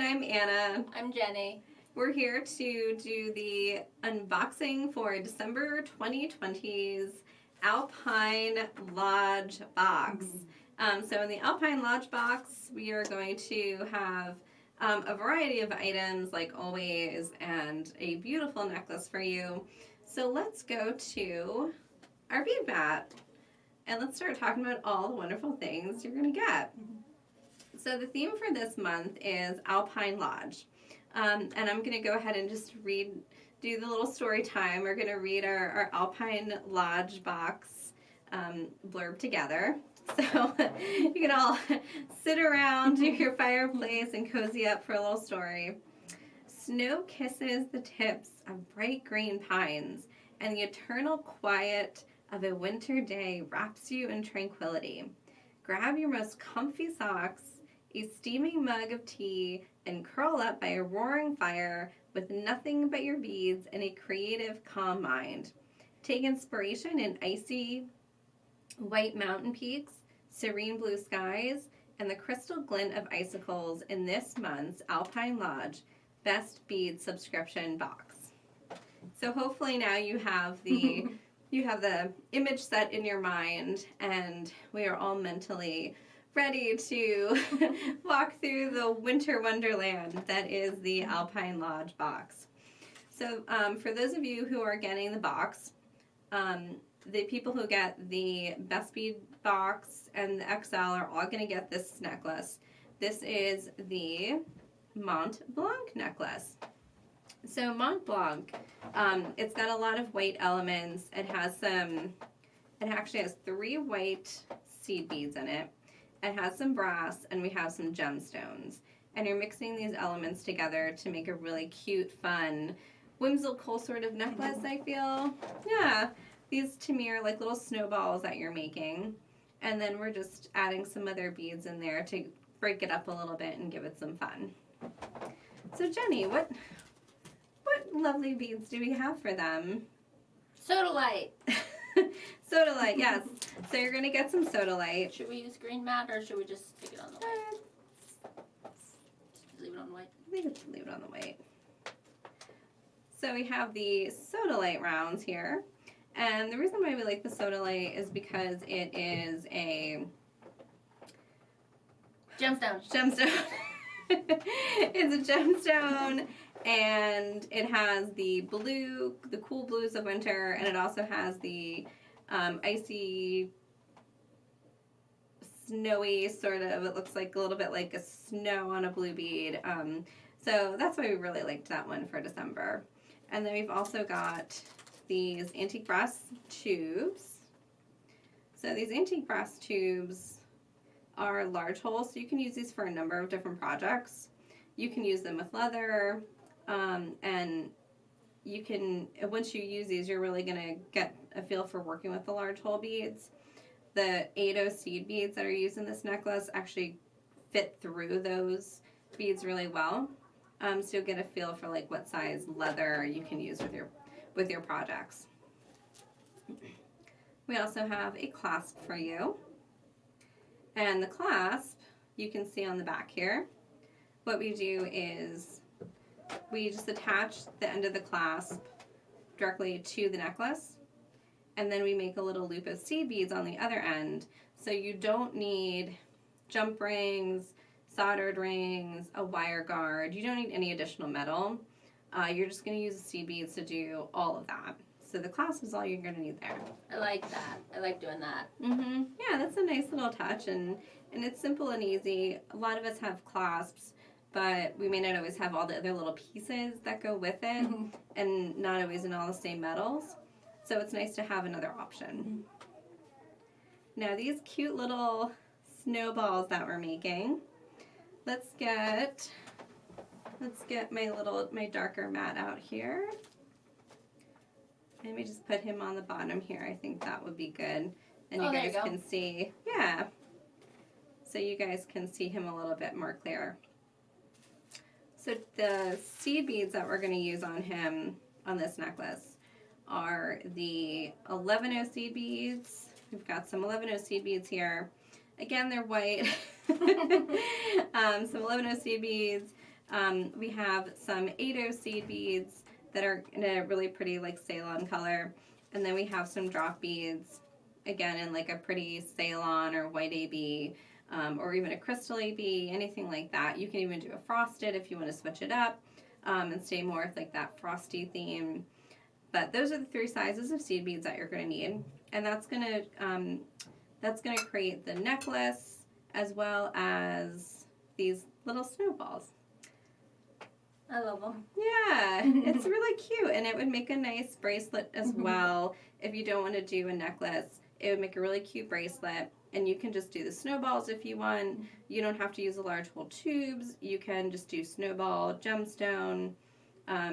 I'm Anna. I'm Jenny. We're here to do the unboxing for December 2020's Alpine Lodge box. So in the Alpine Lodge box, we are going to have a variety of items like always and a beautiful necklace for you. So let's go to our bead mat and let's start talking about all the wonderful things you're going to get. So the theme for this month is Alpine Lodge. And I'm going to go ahead and just do the little story time. We're going to read our Alpine Lodge box blurb together. So you can all sit around, do your fireplace, and cozy up for a little story. Snow kisses the tips of bright green pines, and the eternal quiet of a winter day wraps you in tranquility. Grab your most comfy socks, a steaming mug of tea, and curl up by a roaring fire with nothing but your beads and a creative, calm mind. Take inspiration in icy white mountain peaks, serene blue skies, and the crystal glint of icicles in this month's Alpine Lodge Best Bead subscription box. So hopefully now you have the image set in your mind, and we are all mentally ready to walk through the winter wonderland that is the Alpine Lodge box. So for those of you who are getting the box, the people who get the Best Bead box and the XL are all going to get this necklace. This is the Mont Blanc necklace. So Mont Blanc, it's got a lot of white elements. It actually has 3 white seed beads in it. It has some brass, and we have some gemstones. And you're mixing these elements together to make a really cute, fun, whimsical sort of necklace, I feel. Yeah, these to me are like little snowballs that you're making. And then we're just adding some other beads in there to break it up a little bit and give it some fun. So Jenny, what lovely beads do we have for them? Sodalite. Sodalite, yes. So you're going to get some Sodalite. Should we use green mat or should we just stick it on the white? Just leave it on the white? I think we should leave it on the white. So we have the Sodalite rounds here. And the reason why we like the Sodalite is because it is a gemstone. It's a gemstone, and it has the cool blues of winter, and it also has the icy, snowy sort of, it looks like a little bit like a snow on a blue bead. So that's why we really liked that one for December. And then we've also got these antique brass tubes. So these antique brass tubes are large holes, so you can use these for a number of different projects. You can use them with leather, and you can, once you use these, you're really going to get a feel for working with the large hole beads. The 80 seed beads that are used in this necklace actually fit through those beads really well. So you'll get a feel for like what size leather you can use with your projects. We also have a clasp for you. And the clasp, you can see on the back here. What we do is we just attach the end of the clasp directly to the necklace, and then we make a little loop of seed beads on the other end. So you don't need jump rings, soldered rings, a wire guard. You don't need any additional metal. You're just going to use the seed beads to do all of that. So the clasp is all you're going to need there. I like that. I like doing that. Yeah, that's a nice little touch, and it's simple and easy. A lot of us have clasps, but we may not always have all the other little pieces that go with it, and not always in all the same metals. So it's nice to have another option. Now these cute little snowballs that we're making, let's get my darker mat out here. Let me just put him on the bottom here. I think that would be good. And you guys can see, yeah. So you guys can see him a little bit more clear. So the seed beads that we're going to use on him, on this necklace, are the 11 seed beads. We've got some 11 seed beads here. Again, they're white. Some 11 seed beads. We have some 80 seed beads that are in a really pretty like Ceylon color. And then we have some drop beads, again in like a pretty Ceylon or white AB, or even a crystal AB, anything like that. You can even do a frosted if you want to switch it up and stay more with like that frosty theme. But those are the 3 sizes of seed beads that you're going to need. And that's going to create the necklace as well as these little snowballs. I love them. Yeah, it's really cute, and it would make a nice bracelet as well. If you don't want to do a necklace, it would make a really cute bracelet, and you can just do the snowballs if you want. You don't have to use the large hole tubes. You can just do snowball, gemstone,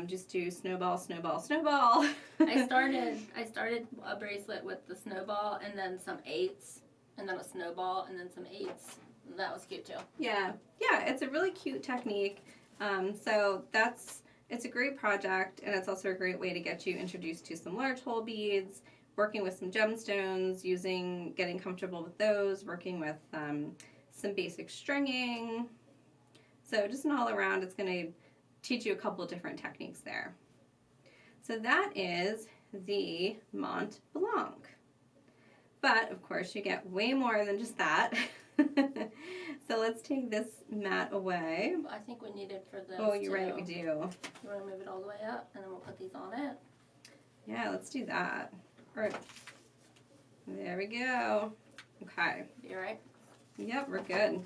just do snowball, snowball, snowball. I started a bracelet with the snowball and then some 8s, and then a snowball and then some 8s. That was cute too. Yeah, it's a really cute technique. So it's a great project, and it's also a great way to get you introduced to some large hole beads, working with some gemstones, getting comfortable with those, working with some basic stringing. So just an all around, it's going to teach you a couple of different techniques there. So that is the Mont Blanc. But of course you get way more than just that. So let's take this mat away. I think we need it for this. Oh, you're right, we do. You want to move it all the way up, and then we'll put these on it? Yeah, let's do that. All right. There we go. Okay. You all right? Yep, we're good.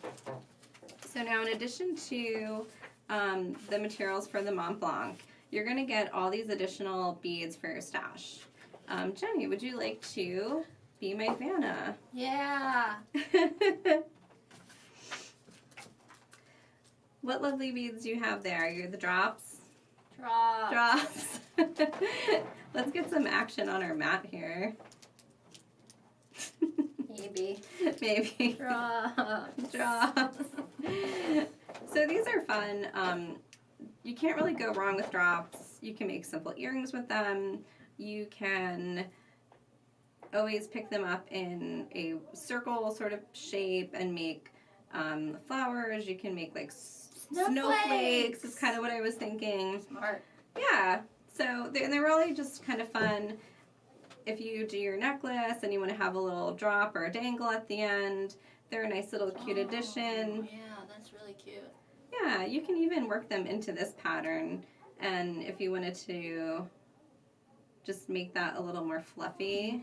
So now in addition to the materials for the Mont Blanc, you're going to get all these additional beads for your stash. Jenni, would you like to be my Vanna? Yeah. What lovely beads do you have there? You're the drops? Drops. Let's get some action on our mat here. Maybe. Maybe. Drops. Drops. So these are fun. You can't really go wrong with drops. You can make simple earrings with them. You can always pick them up in a circle sort of shape and make flowers. You can make like snowflakes is kind of what I was thinking. Smart. Yeah. So they're really just kind of fun. If you do your necklace and you want to have a little drop or a dangle at the end, they're a nice little cute addition. Yeah, that's really cute. Yeah, you can even work them into this pattern, and if you wanted to just make that a little more fluffy,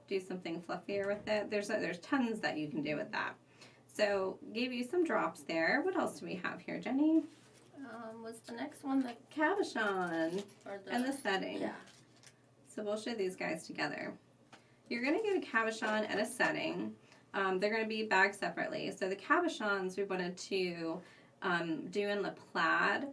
do something fluffier with it. There's tons that you can do with that. So gave you some drops there. What else do we have here, Jenni? What's the next one? The cabochon and the setting. Yeah. So we'll show these guys together. You're going to get a cabochon and a setting. They're going to be bagged separately. So the cabochons we wanted to do in the plaid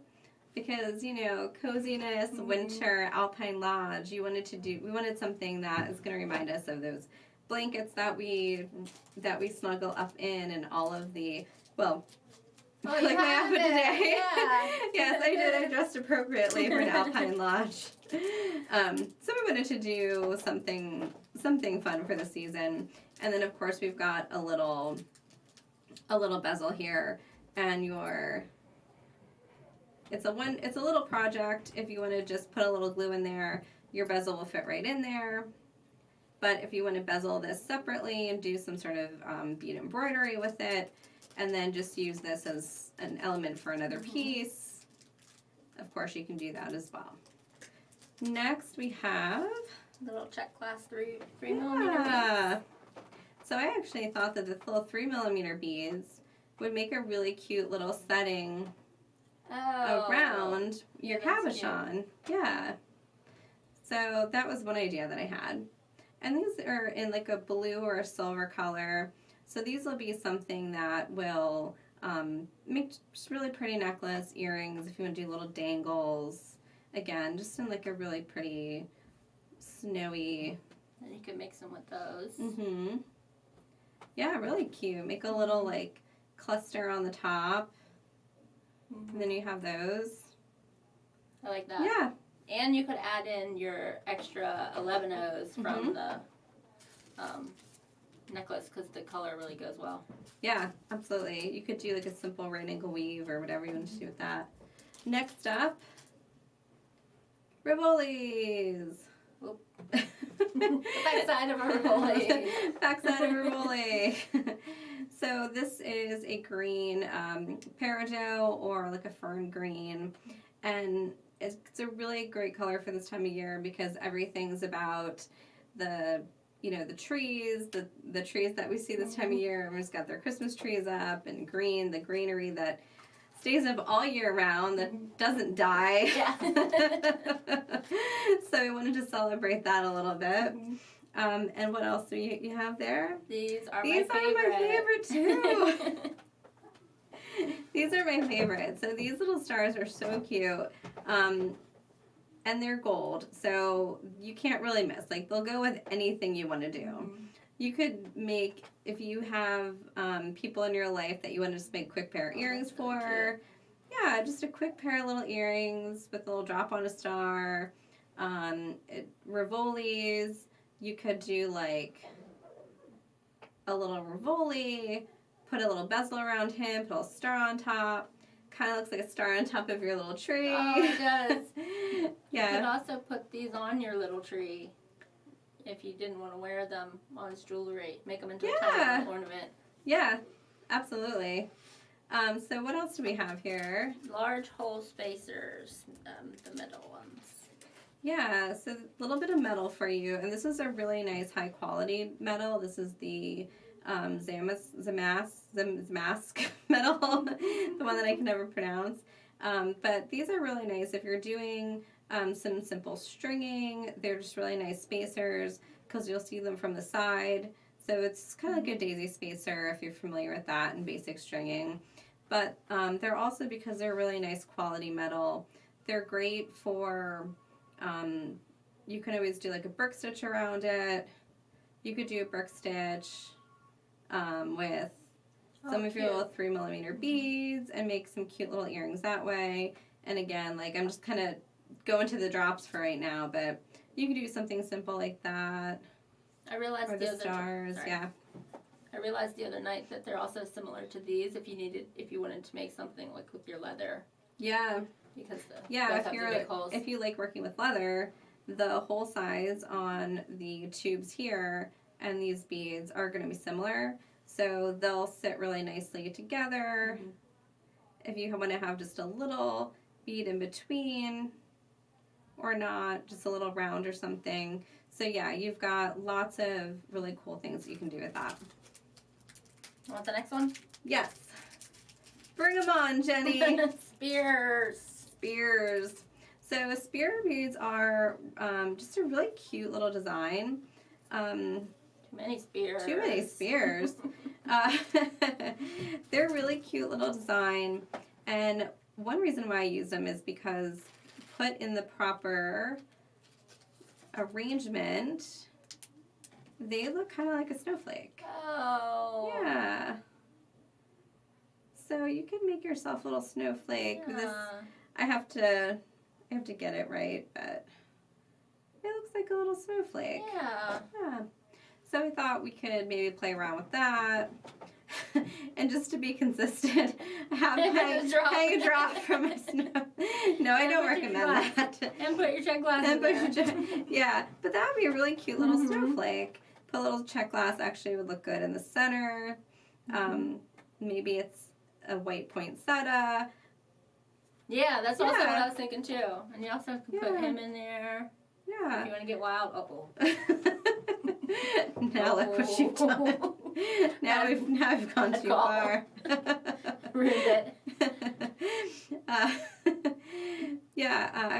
because, you know, coziness, winter, alpine lodge. We wanted something that is going to remind us of those blankets that we snuggle up in, and all of the, well, like my outfit today. Yeah. Yes, I did. I dressed appropriately for an alpine lodge. So we wanted to do something fun for the season, and then of course we've got a little bezel here, and it's a little project. If you want to just put a little glue in there, your bezel will fit right in there. But if you want to bezel this separately and do some sort of bead embroidery with it, and then just use this as an element for another piece, of course you can do that as well. Next we have little check class 3mm beads. So I actually thought that the little 3mm beads would make a really cute little setting around your cabochon. Yeah. So that was one idea that I had. And these are in like a blue or a silver color. So these will be something that will make just really pretty necklace, earrings, if you want to do little dangles. Again, just in like a really pretty snowy. And you can mix them with those. Yeah, really cute. Make a little like cluster on the top. And then you have those. I like that. Yeah. And you could add in your extra 11-Os from the necklace because the color really goes well. Yeah, absolutely. You could do like a simple right angle weave or whatever you want to do with that. Next up, Rivolis. The backside of a Rivoli. Backside of a Rivoli. So this is a green peridot or like a fern green, and it's a really great color for this time of year because everything's about the the trees, the trees that we see this time of year. Everyone's got their Christmas trees up and green, the greenery that stays up all year round, that doesn't die. Yeah. So we wanted to celebrate that a little bit. And what else do you have there? These are my favorite too. These are my favorite. So these little stars are so cute. And they're gold, so you can't really miss. Like, they'll go with anything you want to do. Mm-hmm. You could make, if you have people in your life that you want to just make a quick pair of earrings for, yeah, just a quick pair of little earrings with a little drop on a star. Rivolis, you could do like a little Rivoli, put a little bezel around him, put a little star on top. Kind of looks like a star on top of your little tree. Oh, it does. Yeah. You could also put these on your little tree if you didn't want to wear them as jewelry. Make them into a tiny ornament. Yeah, absolutely. So what else do we have here? Large hole spacers, the metal ones. Yeah, so a little bit of metal for you. And this is a really nice high quality metal. This is the Zamask metal, the one that I can never pronounce. But these are really nice if you're doing some simple stringing. They're just really nice spacers because you'll see them from the side. So it's kind of like a daisy spacer if you're familiar with that in basic stringing. But they're also, because they're really nice quality metal, they're great for, you can always do like a brick stitch around it. You could do a brick stitch with some of your little 3mm beads and make some cute little earrings that way. And again, like, I'm just kind of going to the drops for right now, but you can do something simple like that. I realized or the stars, yeah. I realized the other night that they're also similar to these if you wanted to make something like with your leather. Yeah. Because if you like working with leather, the hole size on the tubes here and these beads are going to be similar, so they'll sit really nicely together. Mm-hmm. If you want to have just a little bead in between or not, just a little round or something. So yeah, you've got lots of really cool things that you can do with that. Want the next one? Yes. Bring them on, Jenny. Spears. So spear beads are just a really cute little design. Too many spears. They're really cute little design, and one reason why I use them is because put in the proper arrangement, they look kind of like a snowflake. Oh. Yeah. So you can make yourself a little snowflake. Yeah. I have to get it right, but it looks like a little snowflake. Yeah. Yeah. So we thought we could maybe play around with that. And just to be consistent, hang a drop from a snow. No, I don't recommend that. And put your check glass in there. Yeah, but that would be a really cute little snowflake. Put a little check glass, actually would look good in the center. Maybe it's a white poinsettia. Yeah, that's also what I was thinking too. And you also can put him in there. Yeah. If you want to get wild. Now look what you've done. Now we've gone too far. Ruined it. I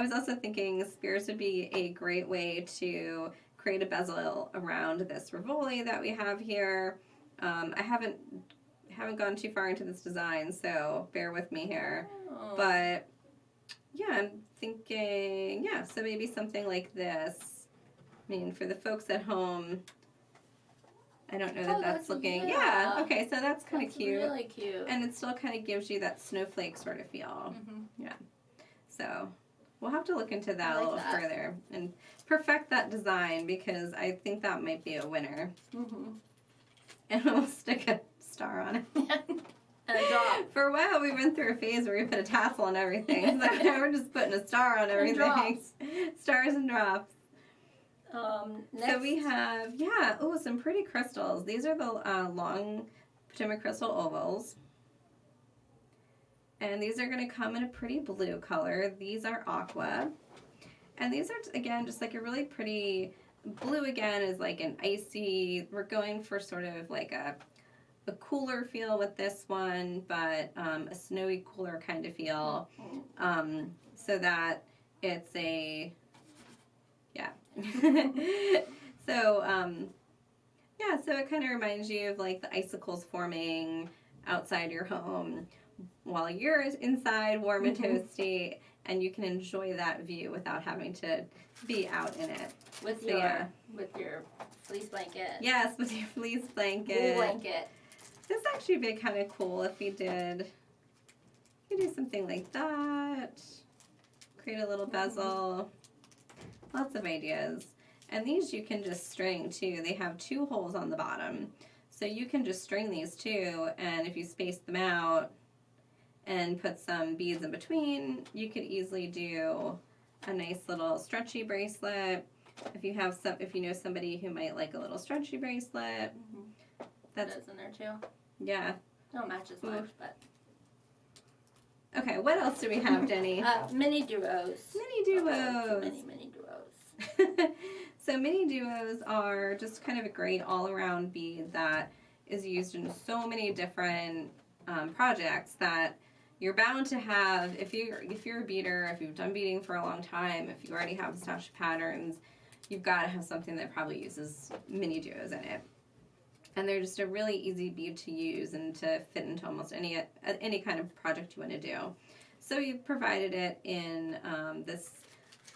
was also thinking spears would be a great way to create a bezel around this Rivoli that we have here. I haven't gone too far into this design, so bear with me here. Oh. But yeah, I'm thinking, so maybe something like this. I mean, for the folks at home, I don't know that's looking. Yeah. Okay, so that's kind of cute. Really cute. And it still kind of gives you that snowflake sort of feel. Yeah. So we'll have to look into that a little further and perfect that design, because I think that might be a winner. And we'll stick a star on it. And a drop. For a while, we went through a phase where we put a tassel on everything. So now we're just putting a star on everything. Drops. Stars and drops. Next. So we have, some pretty crystals. These are the long Potomac crystal ovals. And these are going to come in a pretty blue color. These are aqua. And these are, again, just like a really pretty, blue again is like an icy, we're going for sort of like a cooler feel with this one, but a snowy cooler kind of feel. So that it's a, so, so it kind of reminds you of like the icicles forming outside your home while you're inside warm and toasty, and you can enjoy that view without having to be out in it. With your fleece blanket. Yes, with your fleece blanket. Wool blanket. This would actually be kind of cool if we did, do something like that. Create a little bezel. Lots of ideas. And these you can just string too. They have 2 holes on the bottom. So you can just string these too, and if you space them out and put some beads in between, you could easily do a nice little stretchy bracelet. If you know somebody who might like a little stretchy bracelet. That's in there too. Yeah. Don't match as much, but. Okay, what else do we have, Jenny? Mini duos. Mini duos. Mini duos. So mini duos are just kind of a great all-around bead that is used in so many different projects that you're bound to have. If you're a beader, if you've done beading for a long time, if you already have a stash of patterns, you've got to have something that probably uses mini duos in it. And they're just a really easy bead to use and to fit into almost any kind of project you want to do. So you've provided it in this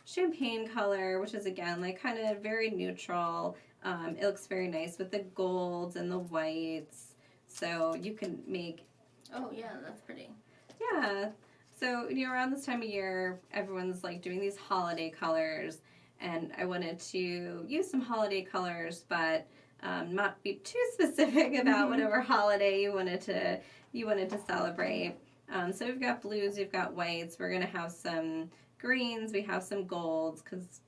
champagne color, which is again like kind of very neutral. It looks very nice with the golds and the whites. So you can make. Oh yeah, that's pretty. Yeah. So around this time of year, everyone's like doing these holiday colors, and I wanted to use some holiday colors, but not be too specific about whatever holiday you wanted to celebrate. So we've got blues, we've got whites. We're gonna have some greens. We have some golds because,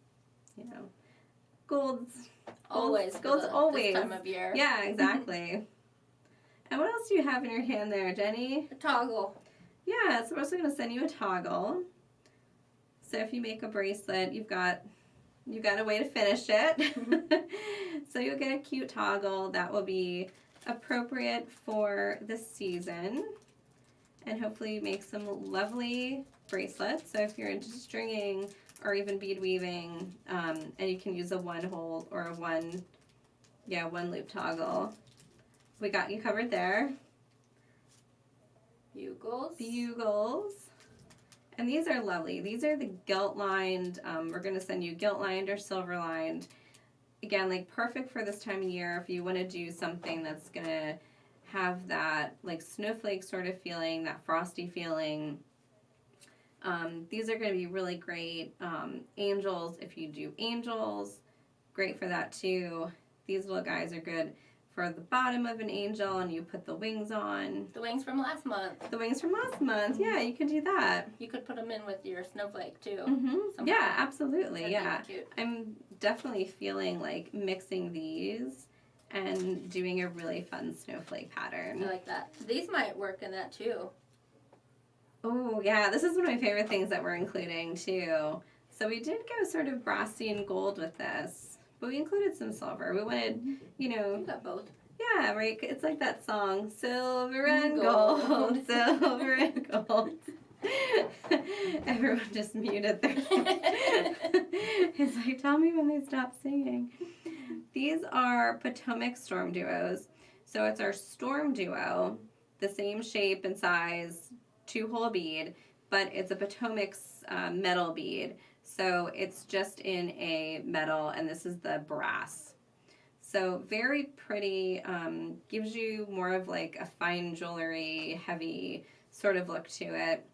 golds always this time of year. Yeah, exactly. And what else do you have in your hand there, Jenny? A toggle. Yeah, so we're also gonna send you a toggle. So if you make a bracelet, you've got a way to finish it. So you'll get a cute toggle that will be appropriate for the season, and hopefully make some lovely bracelets. So if you're into stringing or even bead weaving, and you can use a 1-hole or a one loop toggle. We got you covered there. Bugles. And these are lovely. These are the gilt lined. We're going to send you gilt lined or silver lined. Again, like perfect for this time of year if you want to do something that's going to have that like snowflake sort of feeling, that frosty feeling. These are going to be really great. Angels, if you do angels, great for that too. These little guys are good for the bottom of an angel, and you put the wings on. The wings from last month. Yeah, you could do that. You could put them in with your snowflake too. Yeah, absolutely. That'd yeah. be cute. I'm definitely feeling like mixing these and doing a really fun snowflake pattern. I like that. These might work in that too. Oh, yeah. This is one of my favorite things that we're including too. So we did go sort of brassy and gold with this. But we included some silver. We wanted, You got both. Yeah, right. It's like that song, silver and gold, silver and gold. Everyone just muted their. It's like, tell me when they stop singing. These are Potomac Storm Duos. So it's our Storm Duo, the same shape and size, 2-hole bead, but it's a Potomac's metal bead. So it's just in a metal, and this is the brass. So very pretty, gives you more of like a fine jewelry, heavy sort of look to it.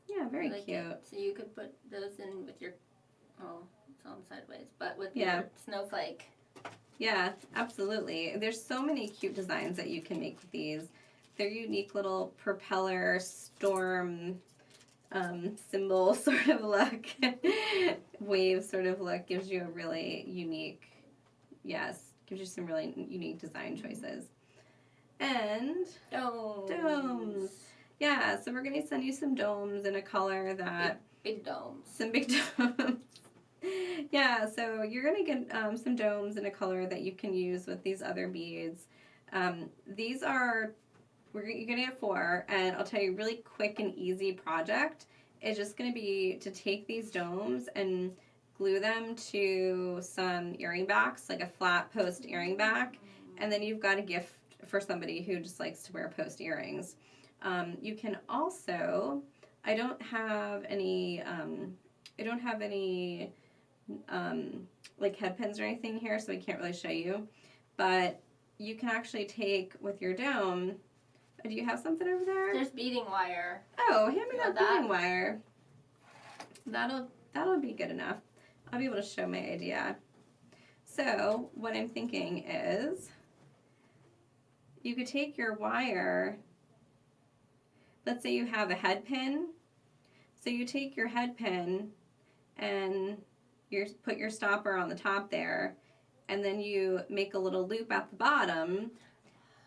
Yeah, very cute. It. So you could put those in with your, it's on sideways, but with your snowflake. Yeah, absolutely. There's so many cute designs that you can make with these. their unique little propeller storm symbol sort of look, wave sort of look, gives you a really unique, gives you some really unique design choices. And domes. Yeah, so we're going to send you some domes in a color that... Big domes. Some big domes. Yeah, so you're going to get some domes in a color that you can use with these other beads. These are... you're going to get 4, and I'll tell you a really quick and easy project. It's just going to be to take these domes and glue them to some earring backs, like a flat post earring back, and then you've got a gift for somebody who just likes to wear post earrings. You can also, I don't have any like head pins or anything here, so I can't really show you, but you can actually take with your dome. Do you have something over there? There's beading wire. Oh, hand me that beading wire. That'll be good enough. I'll be able to show my idea. So what I'm thinking is you could take your wire. Let's say you have a head pin. So you take your head pin and you put your stopper on the top there, and then you make a little loop at the bottom,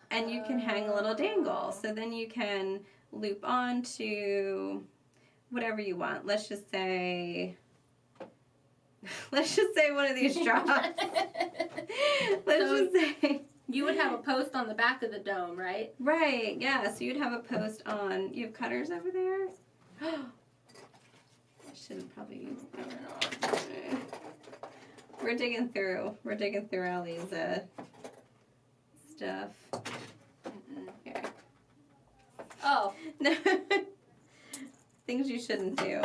and you can hang a little dangle. So then you can loop on to whatever you want. Let's just say one of these drops. Let's just say. You would have a post on the back of the dome, right? Right, yeah. So you'd have a post on. You have cutters over there? I shouldn't probably use that. We're digging through all these stuff. Here. Oh. No. Things you shouldn't do.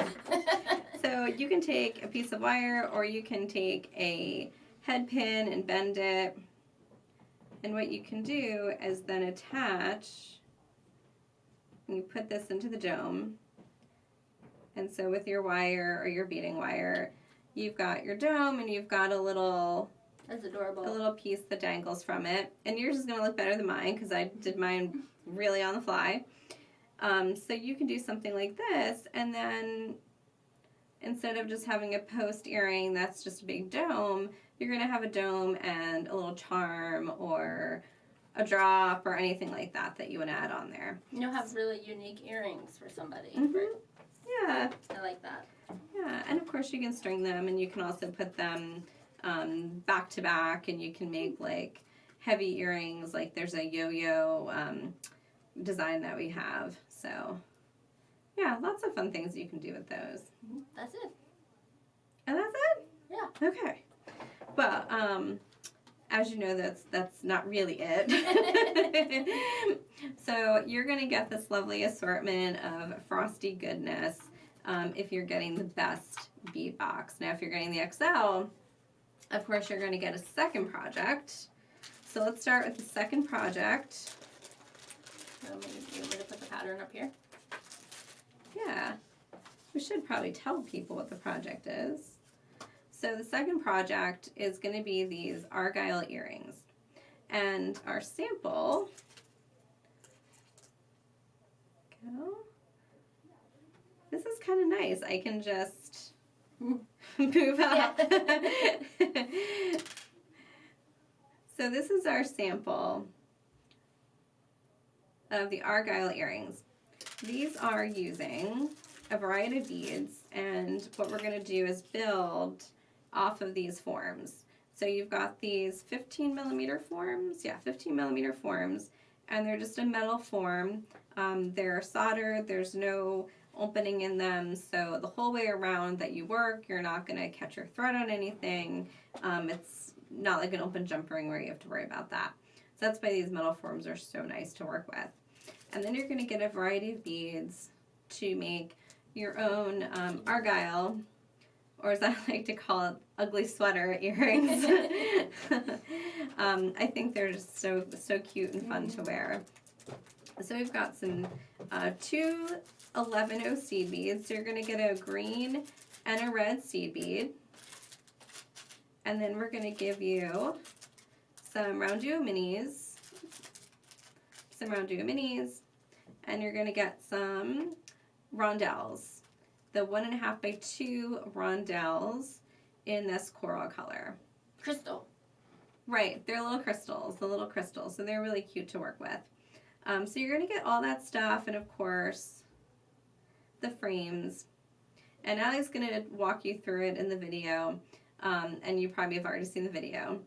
So you can take a piece of wire, or you can take a head pin and bend it. And what you can do is then attach, and you put this into the dome. And so with your wire or your beading wire, you've got your dome, and you've got a little... That's adorable. A little piece that dangles from it. And yours is going to look better than mine because I did mine really on the fly. So you can do something like this, and then instead of just having a post earring that's just a big dome, you're going to have a dome and a little charm or a drop or anything like that you would add on there. You'll have really unique earrings for somebody. Mm-hmm. Yeah. I like that. Yeah, and of course you can string them, and you can also put them back to back, and you can make like heavy earrings. Like there's a yo-yo design that we have. So yeah, lots of fun things you can do with those. That's it. And that's it? Yeah. Okay. Well, as you know, that's not really it. So you're going to get this lovely assortment of frosty goodness if you're getting the best bead box. Now, if you're getting the XL, of course, you're going to get a second project. So let's start with the second project. Want me to put the pattern up here? Yeah. We should probably tell people what the project is. So the second project is going to be these Argyle earrings. And our sample, this is kind of nice. I can just move up. So this is our sample of the Argyle earrings. These are using a variety of beads, and what we're going to do is build off of these forms. So you've got these 15 millimeter forms, 15 millimeter forms, and they're just a metal form. They're soldered, there's no opening in them, so the whole way around that you work, you're not going to catch your thread on anything. It's not like an open jump ring where you have to worry about that. So that's why these metal forms are so nice to work with. And then you're going to get a variety of beads to make your own Argyle, or as I like to call it, ugly sweater earrings. I think they're just so cute and fun to wear. So we've got some 2 11-0 seed beads. So you're going to get a green and a red seed bead. And then we're going to give you some round duo minis, some round duo minis, and you're going to get some rondelles. The 1.5 by 2 rondelles in this coral color. Crystal. Right, they're little crystals, the little crystals, so they're really cute to work with. So you're going to get all that stuff, and of course, the frames. And Allie's going to walk you through it in the video, and you probably have already seen the video.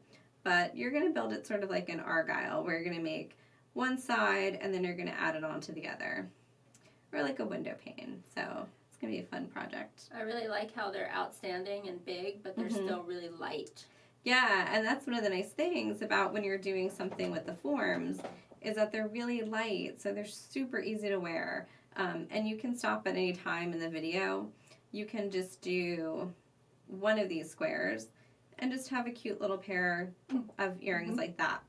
But you're going to build it sort of like an Argyle, where you're going to make one side, and then you're going to add it on to the other. Or like a window pane, so it's going to be a fun project. I really like how they're outstanding and big, but they're still really light. Yeah, and that's one of the nice things about when you're doing something with the forms, is that they're really light, so they're super easy to wear. And you can stop at any time in the video. You can just do one of these squares and just have a cute little pair of earrings like that.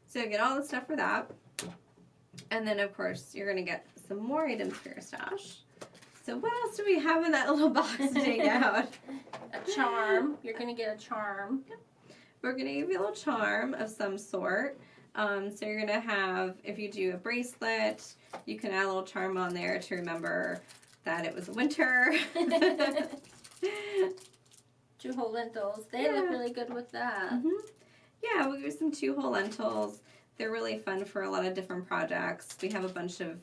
So get all the stuff for that. And then, of course, you're going to get some more items for your stash. So what else do we have in that little box to take out? A charm. You're going to get a charm. We're going to give you a little charm of some sort. So you're going to have, if you do a bracelet, you can add a little charm on there to remember that it was winter. 2-hole lentils. They look really good with that. Yeah, we'll give you some 2-hole lentils. They're really fun for a lot of different projects. We have a bunch of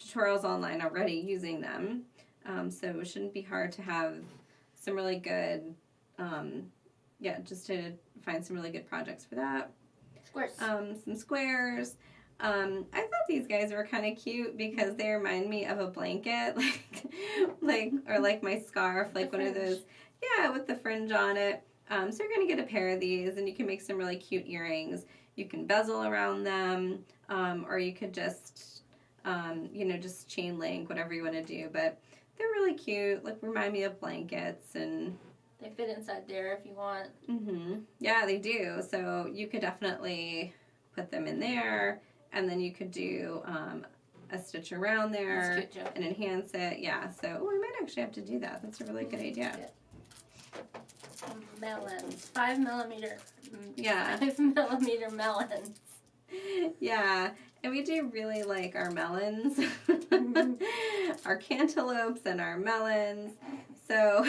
tutorials online already using them. So it shouldn't be hard to have some really good, just to find some really good projects for that. Squares. Some squares. I thought these guys were kind of cute because they remind me of a blanket, or like my scarf, like one of those, with the fringe on it. So you're going to get a pair of these, and you can make some really cute earrings. You can bezel around them, or you could just, just chain link, whatever you want to do. But they're really cute, remind me of blankets, and they fit inside there if you want. Yeah, they do. So you could definitely put them in there, and then you could do a stitch around there and enhance it. Yeah, so we might actually have to do that. That's a really good idea. Some melons. 5mm. Yeah. 5mm melons. Yeah, and we do really like our melons. Our cantaloupes and our melons. So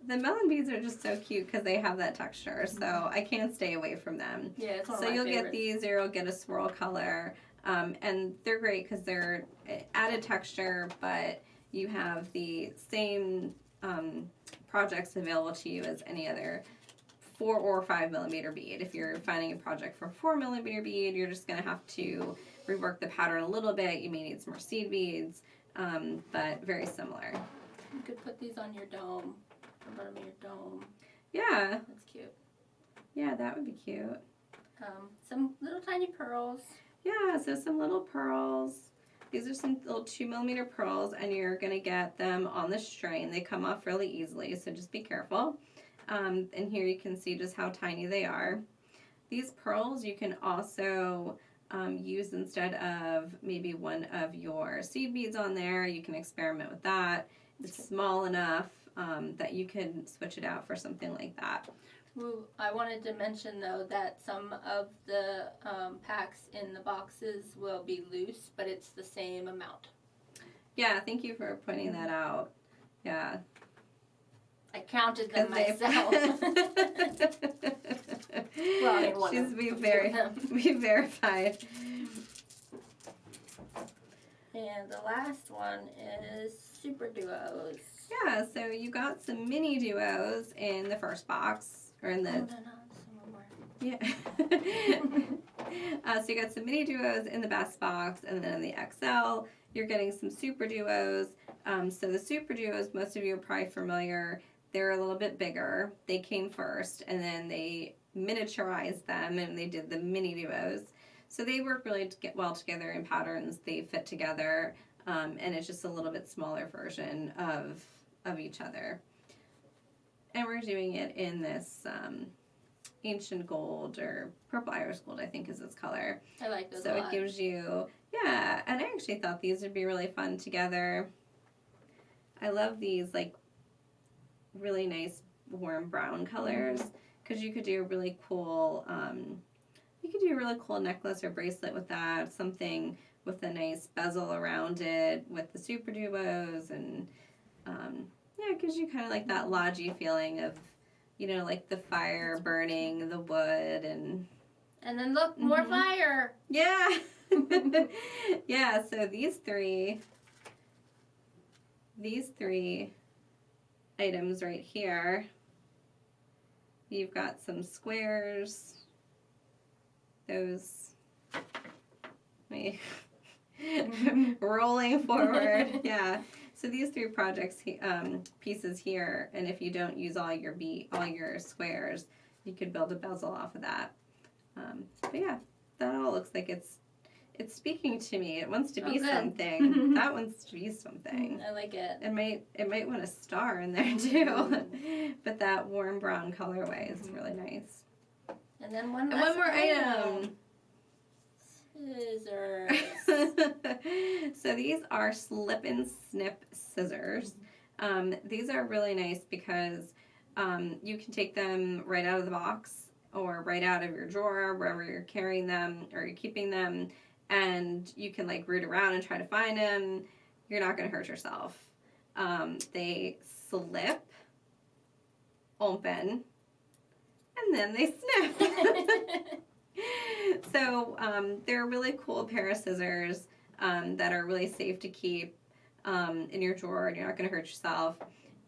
the melon beads are just so cute because they have that texture, so I can't stay away from them. Yeah, it's one so of my you'll favorites. get these, or you'll get a swirl color, and they're great because they're added texture, but you have the same projects available to you as any other 4 or 5mm bead. If you're finding a project for 4mm bead, you're just going to have to rework the pattern a little bit. You may need some more seed beads, but very similar. You could put these on your dome, the bottom of your dome. Yeah. That's cute. Yeah, that would be cute. Some little tiny pearls. Yeah, so some little pearls. These are some little 2mm pearls, and you're going to get them on the string. They come off really easily, so just be careful. And here you can see just how tiny they are. These pearls you can also use instead of maybe one of your seed beads on there. You can experiment with that. It's small enough that you can switch it out for something like that. Ooh, I wanted to mention though that some of the packs in the boxes will be loose, but it's the same amount. Yeah, thank you for pointing that out. Yeah. I counted them myself. Well, I mean, She's we verified. And the last one is super duos. Yeah, so you got some mini duos in the first box, or in the. Oh, no, Yeah. So you got some mini duos in the best box, and then in the XL, you're getting some super duos. So the super duos, most of you are probably familiar. They're a little bit bigger. They came first, and then they miniaturized them, and they did the mini duos. So they work really well together in patterns. They fit together, and it's just a little bit smaller version of each other. And we're doing it in this ancient gold, or purple iris gold, I think is its color. I like those so a lot. It gives you, yeah, and I actually thought these would be really fun together. I love these, like, really nice warm brown colors, because you could do a really cool necklace or bracelet with that, something with a nice bezel around it with the super duos, and yeah, it gives you kind of like that lodgy feeling of, you know, like the fire burning the wood, and then look, more fire. Yeah. Yeah, so these three items right here, you've got some squares, those rolling forward. Yeah, so these three projects pieces here, and if you don't use all your squares, you could build a bezel off of that. But yeah, that all looks like it's speaking to me. It wants to be something. That wants to be something. I like it. It might want a star in there too. But that warm brown colorway is really nice. And then one more item. Scissors. So these are Slip and Snip scissors. These are really nice because you can take them right out of the box or right out of your drawer, wherever you're carrying them or you're keeping them, and you can like root around and try to find them. You're not going to hurt yourself. They slip, open, and then they snip. So they're a really cool pair of scissors that are really safe to keep in your drawer, and you're not going to hurt yourself,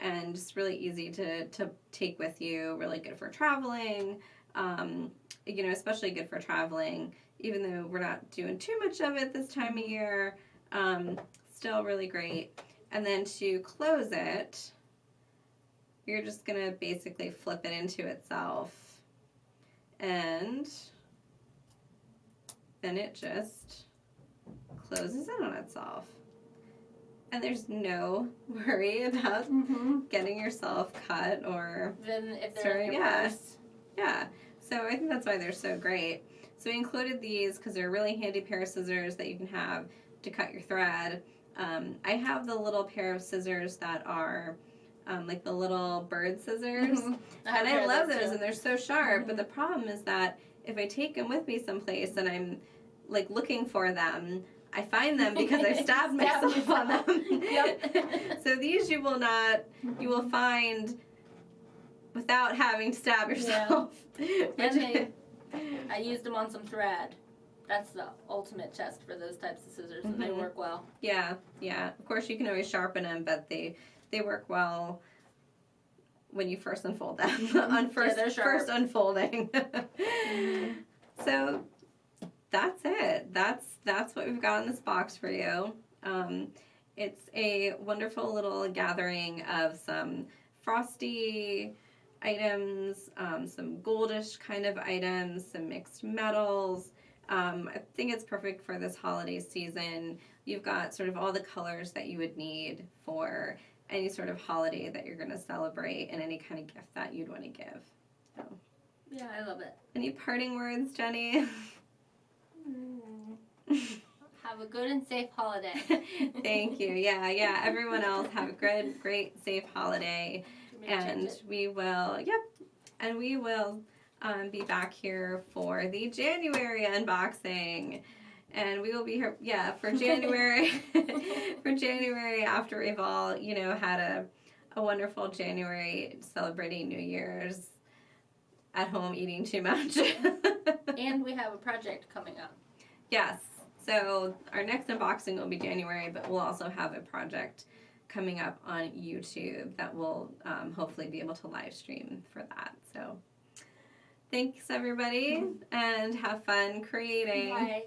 and just really easy to take with you. Really good for traveling, you know, especially good for traveling, even though we're not doing too much of it this time of year. Still really great. And then to close it, you're just going to basically flip it into itself, and then it just closes in on itself. And there's no worry about getting yourself cut or then if they're in your purse. Yeah. So I think that's why they're so great. So we included these because they're a really handy pair of scissors that you can have to cut your thread. I have the little pair of scissors that are like the little bird scissors. And I love those, and they're so sharp. But the problem is that if I take them with me someplace and I'm like looking for them, I find them because I stabbed myself on them. Yep. So these you will find without having to stab yourself. Yeah. And I used them on some thread. That's the ultimate test for those types of scissors, and they work well. Yeah, yeah. Of course, you can always sharpen them, but they work well when you first unfold them. On first unfolding. So that's it. That's what we've got in this box for you. It's a wonderful little gathering of some frosty items, some goldish kind of items, some mixed metals. I think it's perfect for this holiday season. You've got sort of all the colors that you would need for any sort of holiday that you're going to celebrate and any kind of gift that you'd want to give. So, yeah, I love it. Any parting words, Jenny? Have a good and safe holiday. Thank you. Yeah. Everyone else have a good, great, safe holiday. And we will, be back here for the January unboxing. And we will be here, for January, after we've all, had a wonderful January celebrating New Year's at home eating too much. And we have a project coming up. Yes. So our next unboxing will be January, but we'll also have a project coming up on YouTube that we'll hopefully be able to live stream for that. So thanks everybody, and have fun creating. Bye.